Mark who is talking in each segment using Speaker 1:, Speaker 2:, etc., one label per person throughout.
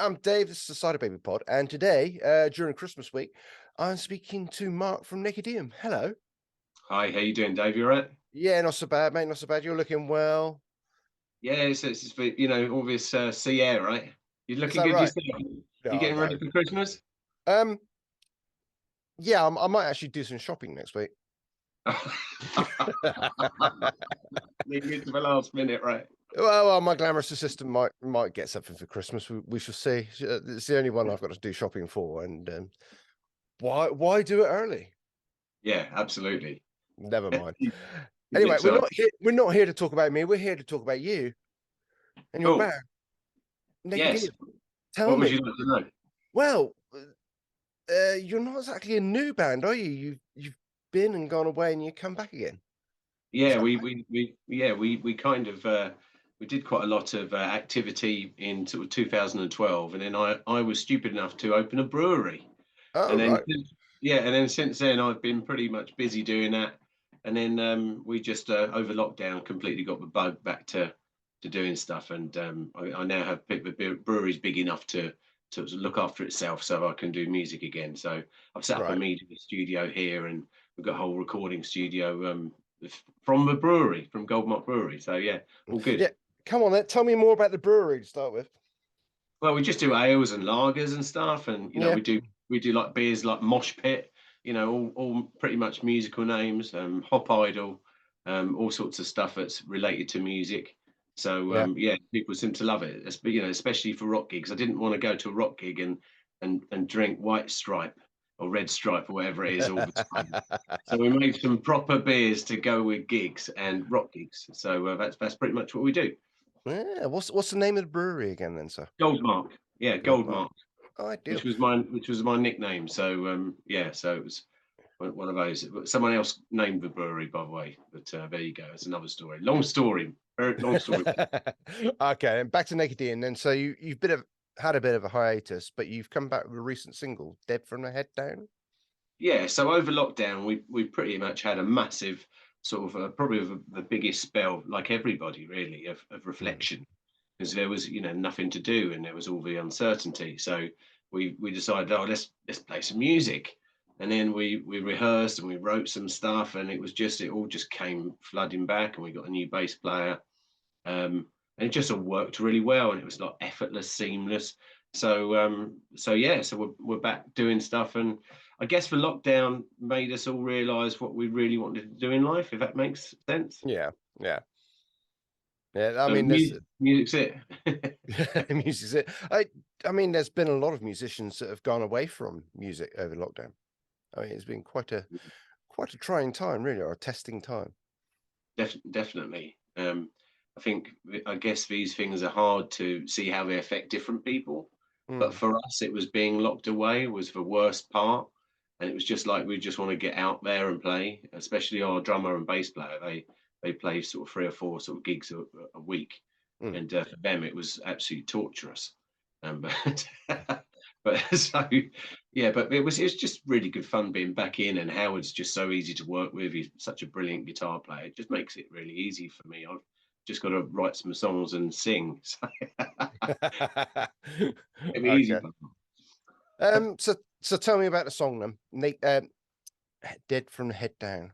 Speaker 1: I'm Dave. This is the Cyderbaby pod, and today, during Christmas week, I'm speaking to Mark from Nakedium. Hello.
Speaker 2: Hi, how you doing, Dave? You all right?
Speaker 1: Yeah, not so bad, mate. Not so bad. You're looking well.
Speaker 2: Yeah, all this sea air, right? You're
Speaker 1: Is
Speaker 2: looking
Speaker 1: that
Speaker 2: good
Speaker 1: right?
Speaker 2: yourself. You
Speaker 1: No,
Speaker 2: getting ready
Speaker 1: no.
Speaker 2: for Christmas?
Speaker 1: Um, yeah, I might actually do some shopping next week.
Speaker 2: Leave it to the last minute, right?
Speaker 1: Well, my glamorous assistant might get something for Christmas. We shall see. It's the only one I've got to do shopping for, and why do it early?
Speaker 2: Yeah, absolutely.
Speaker 1: Never mind.
Speaker 2: Keep
Speaker 1: Anyway,
Speaker 2: mix up.
Speaker 1: we're not here to talk about me. We're here to talk about you and your
Speaker 2: Cool.
Speaker 1: band,
Speaker 2: Yes.
Speaker 1: Nakedium. Tell
Speaker 2: What would
Speaker 1: me.
Speaker 2: you like to know?
Speaker 1: Well, you're not exactly a new band, are you? You've been and gone away, and you come back again. Is
Speaker 2: Yeah,
Speaker 1: that
Speaker 2: we kind of we did quite a lot of activity in sort of 2012, and then I was stupid enough to open a brewery.
Speaker 1: oh
Speaker 2: And then,
Speaker 1: right,
Speaker 2: yeah, and then since then, I've been pretty much busy doing that. And then we just over lockdown completely got the bug back to doing stuff. And I now have the brewery's big enough to look after itself, so I can do music again. So I've set up a
Speaker 1: right.
Speaker 2: media studio here, and we've got a whole recording studio from the brewery, from Goldmark Brewery. So yeah, all good.
Speaker 1: Yeah, come on then. Tell me more about the brewery to start with.
Speaker 2: Well, we just do ales and lagers and stuff, and
Speaker 1: Yeah,
Speaker 2: we do like beers like Mosh Pit, all pretty much musical names, Hop Idol, all sorts of stuff that's related to music. So
Speaker 1: yeah.
Speaker 2: yeah, people seem to love it. Especially for rock gigs. I didn't want to go to a rock gig and drink White Stripe or Red Stripe or whatever it is all the time. So we made some proper beers to go with gigs and rock gigs. So that's pretty much what we do.
Speaker 1: Yeah, what's the name of the brewery again, then, sir?
Speaker 2: Goldmark, yeah,
Speaker 1: Goldmark.
Speaker 2: Goldmark.
Speaker 1: Oh,
Speaker 2: which
Speaker 1: ideal.
Speaker 2: was my which was my nickname. So yeah, so it was one of those. Someone else named the brewery, by the way. But there you go. It's another story. Long story. Very long story.
Speaker 1: Okay, and back to Nakedium then. So you've had a bit of a hiatus, but you've come back with a recent single, "Dead from the Head Down."
Speaker 2: Yeah. So over lockdown, we pretty much had a massive sort of probably the biggest spell, like everybody really, of
Speaker 1: Mm.
Speaker 2: reflection, because there was nothing to do and there was all the uncertainty. So we decided, oh, let's play some music. And then we rehearsed and we wrote some stuff, and it all just came flooding back, and we got a new bass player, and it just all worked really well, and it was like effortless, seamless. So yeah, so we're back doing stuff, and I guess the lockdown made us all realise what we really wanted to do in life, if that makes sense.
Speaker 1: Yeah, yeah, yeah. I
Speaker 2: So
Speaker 1: mean, there's
Speaker 2: music's it.
Speaker 1: music's it. I mean, there's been a lot of musicians that have gone away from music over lockdown. I mean, it's been quite a trying time, really, or a testing time.
Speaker 2: Definitely. I guess these things are hard to see how they affect different people, but
Speaker 1: Mm.
Speaker 2: for us, it was being locked away was the worst part, and it was just like we just want to get out there and play. Especially our drummer and bass player, they play sort of 3 or 4 sort of gigs a week,
Speaker 1: Mm.
Speaker 2: and for them it was absolutely torturous. But but so yeah, but it was just really good fun being back in, and Howard's just so easy to work with. He's such a brilliant guitar player. It just makes it really easy for me. I've just got to write some songs and sing. So it'll be easy.
Speaker 1: Okay. So tell me about the song then. Dead from the Head Down.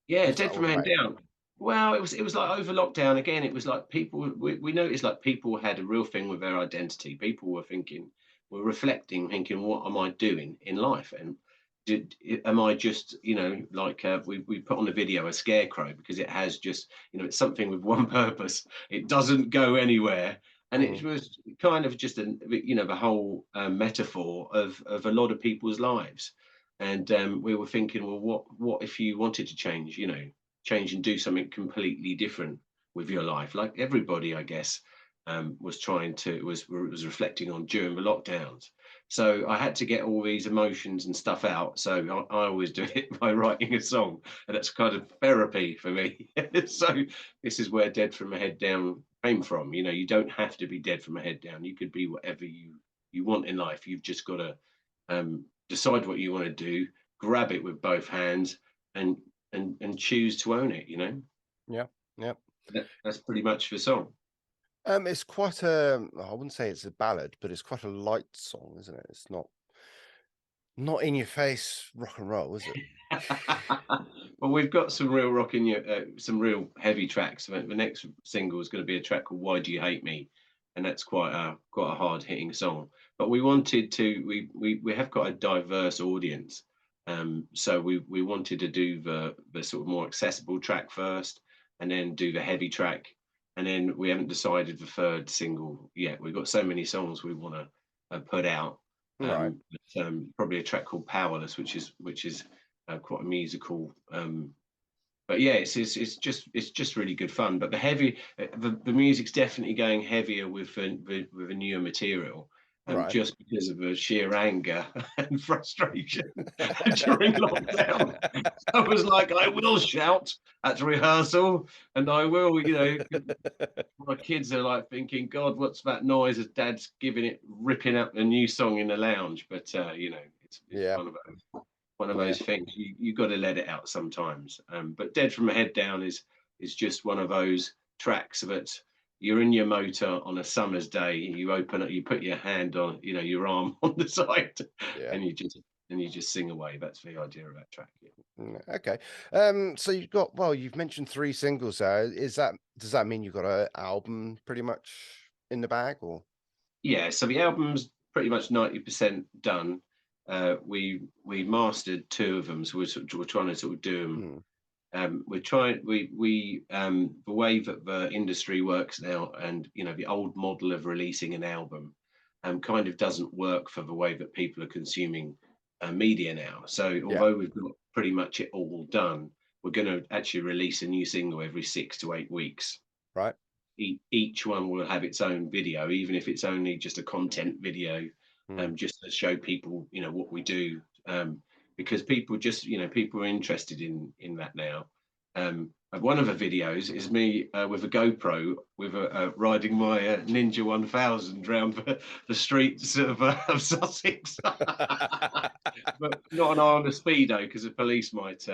Speaker 2: Yeah,
Speaker 1: What's that
Speaker 2: Dead
Speaker 1: all
Speaker 2: from Hand
Speaker 1: about?
Speaker 2: Down. Well, it was like over lockdown again. It was like people we noticed like people had a real thing with their identity. People were reflecting, thinking, what am I doing in life? And am I just like we put on the video a scarecrow because it has just it's something with one purpose. It doesn't go anywhere, and it
Speaker 1: Mm.
Speaker 2: was kind of just the whole metaphor of a lot of people's lives. And we were thinking, well, what if you wanted to change? Change and do something completely different with your life, like everybody, I guess, was trying to was reflecting on during the lockdowns. So I had to get all these emotions and stuff out. So I always do it by writing a song, and that's kind of therapy for me. So this is where Dead from a Head Down came from. You don't have to be dead from a head down. You could be whatever you want in life. You've just got to decide what you want to do, grab it with both hands, and choose to own it.
Speaker 1: Yeah, yeah.
Speaker 2: That's pretty much the song.
Speaker 1: It's quite a, I wouldn't say it's a ballad, but it's quite a light song, isn't it? It's not in your face rock and roll, is it?
Speaker 2: Well, we've got some real rock in your, some real heavy tracks. The next single is going to be a track called "Why Do You Hate Me," and that's quite a hard hitting song. But we wanted to, we have got a diverse audience, so we wanted to do the sort of more accessible track first, and then do the heavy track, and then we haven't decided the third single yet. We've got so many songs we want to put out.
Speaker 1: Right.
Speaker 2: Probably a track called "Powerless," which is quite a musical. But yeah, it's just really good fun. But the music's definitely going heavier with the newer material,
Speaker 1: Right.
Speaker 2: just because of the sheer anger and frustration during lockdown. I was like, I will shout at rehearsal, and I will, my kids are like thinking, God, what's that noise? As Dad's ripping up a new song in the lounge. But it's
Speaker 1: Yeah.
Speaker 2: one of those things you got to let it out sometimes. But Dead from the Head Down is just one of those tracks that you're in your motor on a summer's day, you open it, you put your hand on, your arm on the side,
Speaker 1: Yeah.
Speaker 2: and you just sing away. That's the idea of that track.
Speaker 1: Okay. So you've mentioned 3 singles there. Does that mean you've got an album pretty much in the bag, or?
Speaker 2: Yeah, so the album's pretty much 90% done. We mastered 2 of them, so we're trying to sort of do them. We're trying we the way that the industry works now, and the old model of releasing an album kind of doesn't work for the way that people are consuming media now. So
Speaker 1: Yeah.
Speaker 2: although we've got pretty much it all done, we're going to actually release a new single every 6 to 8 weeks.
Speaker 1: Right.
Speaker 2: Each one will have its own video, even if it's only just a content video, just to show people, what we do, because people are interested in that now. One of the videos is me with a GoPro, with riding my Ninja 1000 around the streets of Sussex, but not an eye on the speedo because the police might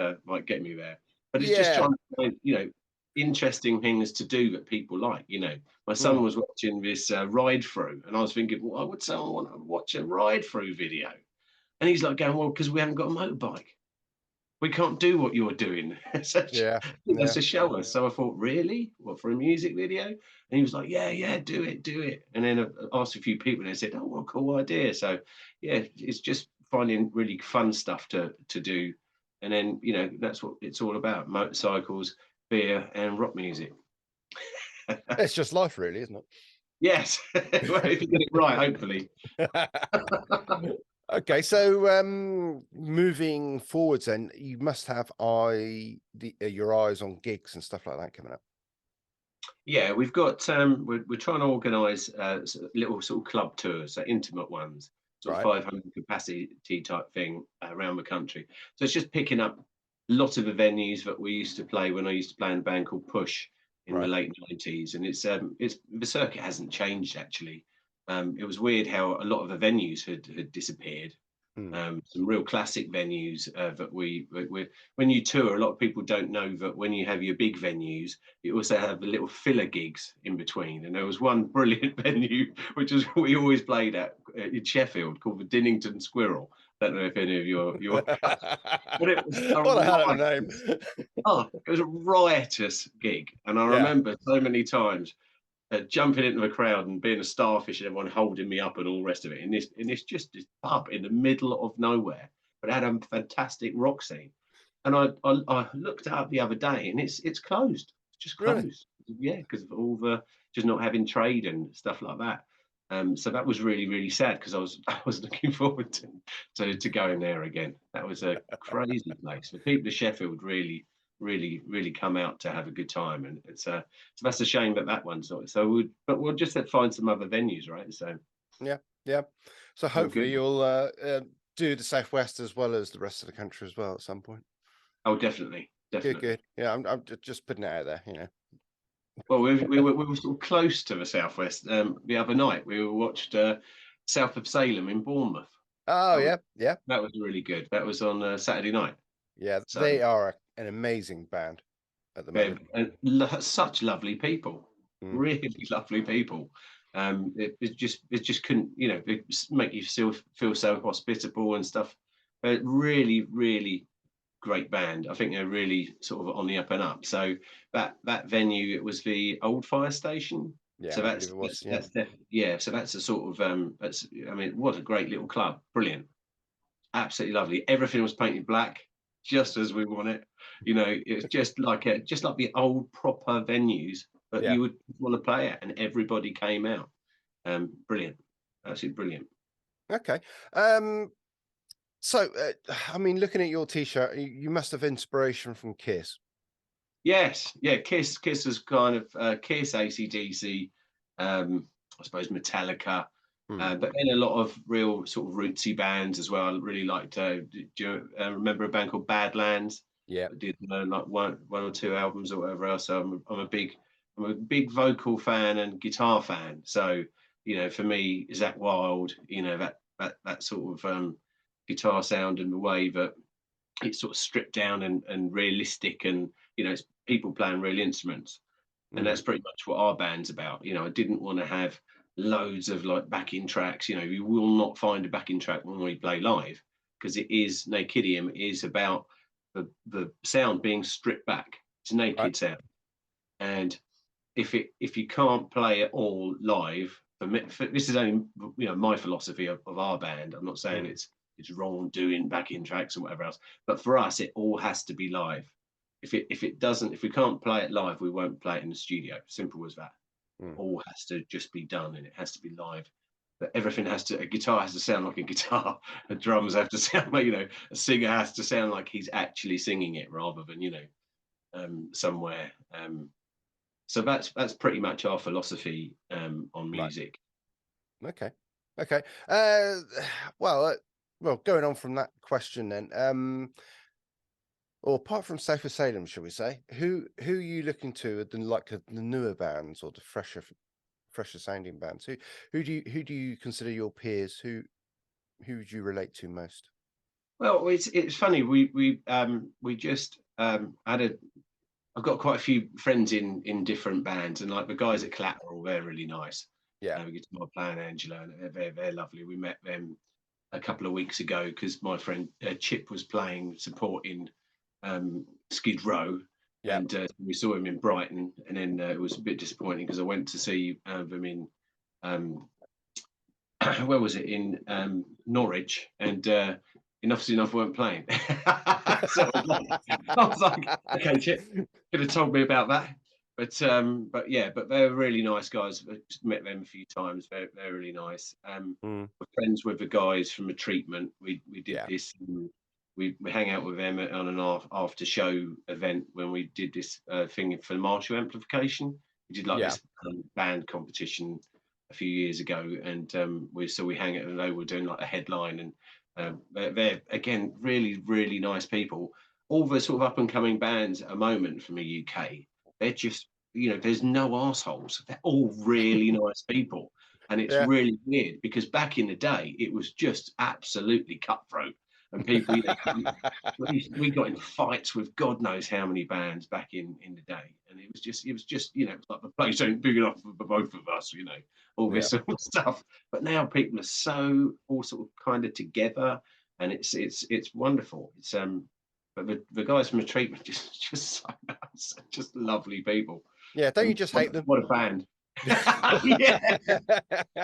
Speaker 2: get me there. But it's just
Speaker 1: Yeah.
Speaker 2: trying to find, interesting things to do that people like. My son was watching this ride through, and I was thinking, why would someone want to watch a ride through video? And he's like going, well, because we haven't got a motorbike. We can't do what you're doing. So,
Speaker 1: Yeah.
Speaker 2: to show us. So I thought, really? What, for a music video? And he was like, yeah, do it. And then I asked a few people, and they said, oh, what a cool idea. So yeah, it's just finding really fun stuff to do. And then, that's what it's all about: motorcycles, beer, and rock music.
Speaker 1: It's just life, really, isn't it?
Speaker 2: Yes. Well, if you get it right, hopefully.
Speaker 1: Okay, so moving forwards, then you must have your eyes on gigs and stuff like that coming up.
Speaker 2: Yeah, we've got we're trying to organise little sort of club tours, so intimate ones, sort of 500 capacity type thing around the country. So it's just picking up a lot of the venues that we used to play when I used to play in a band called Push in the late 90s, and it's the circuit hasn't changed actually. It was weird how a lot of the venues had disappeared. Some real classic venues that we when you tour, a lot of people don't know that when you have your big venues, you also have the little filler gigs in between. And there was one brilliant venue which was we always played at in Sheffield, called the Dinnington Squirrel. I don't know if any of your but it was
Speaker 1: what a hell of a name.
Speaker 2: It was a riotous gig, and I remember so many times jumping into the crowd and being a starfish and everyone holding me up and all the rest of it. And this pub in the middle of nowhere, but it had a fantastic rock scene. And I looked up the other day, and it's closed. It's just closed. Really? Yeah, because of all the just not having trade and stuff like that. So that was really, really sad, because I was looking forward to going there again. That was a crazy place. The people of Sheffield really come out to have a good time, and so that's a shame that one's not. So we'll just have to find some other venues, right? So
Speaker 1: yeah. So hopefully you'll do the Southwest as well as the rest of the country as well at some point.
Speaker 2: Oh, definitely.
Speaker 1: Good. Yeah, I'm just putting it out there,
Speaker 2: Well, we were sort of close to the Southwest. The other night we watched South of Salem in Bournemouth.
Speaker 1: Oh, yeah.
Speaker 2: That was really good. That was on Saturday night.
Speaker 1: Yeah,
Speaker 2: so,
Speaker 1: they are an amazing band at the moment.
Speaker 2: Such lovely people. really lovely people. It just couldn't, it make you feel so hospitable and stuff. Really, really great band. I think they're really sort of on the up and up. So that venue, it was the old fire station.
Speaker 1: Yeah,
Speaker 2: So
Speaker 1: I believe it was. Yeah.
Speaker 2: yeah. So that's a sort of I mean, what a great little club. Brilliant, absolutely lovely. Everything was painted black, just as we want it. It was just like the old proper venues, but
Speaker 1: Yeah.
Speaker 2: you would want to play it, and everybody came out. Brilliant, absolutely brilliant.
Speaker 1: Okay. So, I mean, looking at your T-shirt, you must have inspiration from Kiss.
Speaker 2: Yes, yeah. Kiss was kind of Kiss, AC/DC, I suppose Metallica,
Speaker 1: Hmm.
Speaker 2: but then a lot of real sort of rootsy bands as well. I really liked. Do you remember a band called Badlands?
Speaker 1: Yeah.
Speaker 2: That did like one or two albums or whatever else. So I'm a big vocal fan and guitar fan. So for me, Zakk Wylde, that sort of guitar sound and the way that it's sort of stripped down and realistic, and it's people playing real instruments, and that's pretty much what our band's about. I didn't want to have loads of like backing tracks. You will not find a backing track when we play live, because Nakedium is about the sound being stripped back. It's naked sound, and if you can't play it all live, this is only my philosophy of our band. I'm not saying it's wrong doing backing tracks or whatever else, but for us, it all has to be live. If we can't play it live, we won't play it in the studio. Simple as that. All has to just be done, and it has to be live. But everything a guitar has to sound like a guitar. The drums have to sound like, a singer has to sound like he's actually singing it, rather than somewhere. So that's pretty much our philosophy on music.
Speaker 1: Okay. Okay. Well, going on from that question then, or apart from Safer Salem, shall we say, who are you looking to the newer bands or the fresher sounding bands? Who do you consider your peers? Who do you relate to most?
Speaker 2: Well, it's funny. We just I've got quite a few friends in different bands, and like the guys at Collateral, they're really nice.
Speaker 1: Yeah.
Speaker 2: Guitar player and Angela, and they're lovely. We met them a couple of weeks ago because my friend Chip was supporting Skid Row, and we saw him in Brighton, and then it was a bit disappointing because I went to see them in where was it, in Norwich, and enough weren't playing. So I was like, okay, Chip, could have told me about that. But yeah, but they're really nice guys. I just met them a few times. They're really nice. We're friends with the guys from the treatment. We did this. We hang out with them on an after show event when we did this thing for the Marshall amplification. We did this band competition a few years ago, and we hang out, and they were doing like a headline, and they're again really, really nice people. All the sort of up and coming bands at the moment from the UK, they're just there's no assholes. They're all really nice people, and it's really weird because back in the day it was just absolutely cutthroat, and people we got in fights with God knows how many bands back in the day, and it was just it's like the place ain't big enough for both of us, all this sort of stuff. But now people are so all sort of kind of together, and it's wonderful. It's but the guys from the treatment just so nice, just lovely people.
Speaker 1: Yeah, don't you just hate them?
Speaker 2: What a band! Yeah,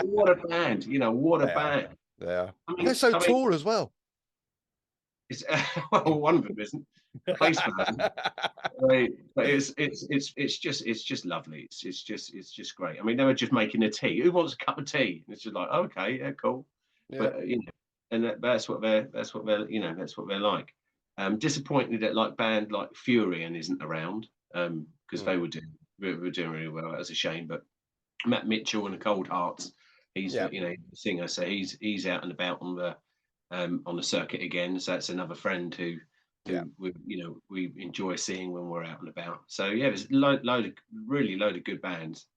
Speaker 2: what a band! What a band!
Speaker 1: Yeah, they're so tall as well.
Speaker 2: It's well, one of them isn't. Right, but it's just lovely. It's just great. I mean, they were just making a tea. Who wants a cup of tea? And it's just like, okay, yeah, cool. But and that's what they're that's what they're like. Disappointed that like band like Furion isn't around, because they were doing really well. That's a shame. But Matt Mitchell and the Cold Hearts, he's the singer, so he's out and about on the circuit again. So that's another friend who we enjoy seeing when we're out and about. So yeah, there's load of good bands.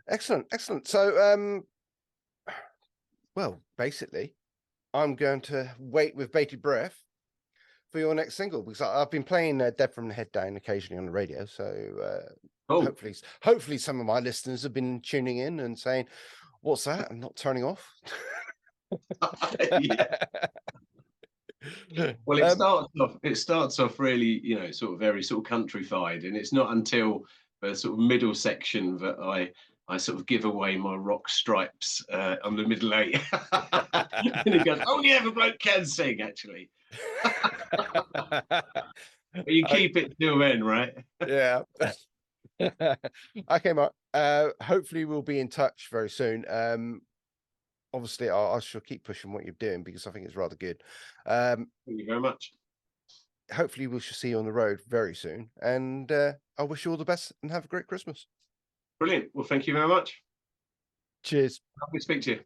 Speaker 1: Excellent. So well, basically, I'm going to wait with bated breath for your next single, because I've been playing Dead from the Head Down occasionally on the radio. So
Speaker 2: Oh,
Speaker 1: hopefully some of my listeners have been tuning in and saying, "What's that?" and not turning off.
Speaker 2: yeah. Well,
Speaker 1: Um,
Speaker 2: it starts off really, sort of very sort of countrified, and it's not until the sort of middle section that I sort of give away my rock stripes on the middle eight. And he goes, "Oh yeah, the bloke can sing, actually." But you
Speaker 1: I,
Speaker 2: keep it till then, right?
Speaker 1: yeah. Okay, Mark. Hopefully we'll be in touch very soon. Obviously I shall keep pushing what you're doing because I think it's rather good.
Speaker 2: Thank you very much.
Speaker 1: Hopefully we shall see you on the road very soon. And I wish you all the best and have a great Christmas.
Speaker 2: Brilliant. Well, thank you very much.
Speaker 1: Cheers.
Speaker 2: Lovely to speak to you.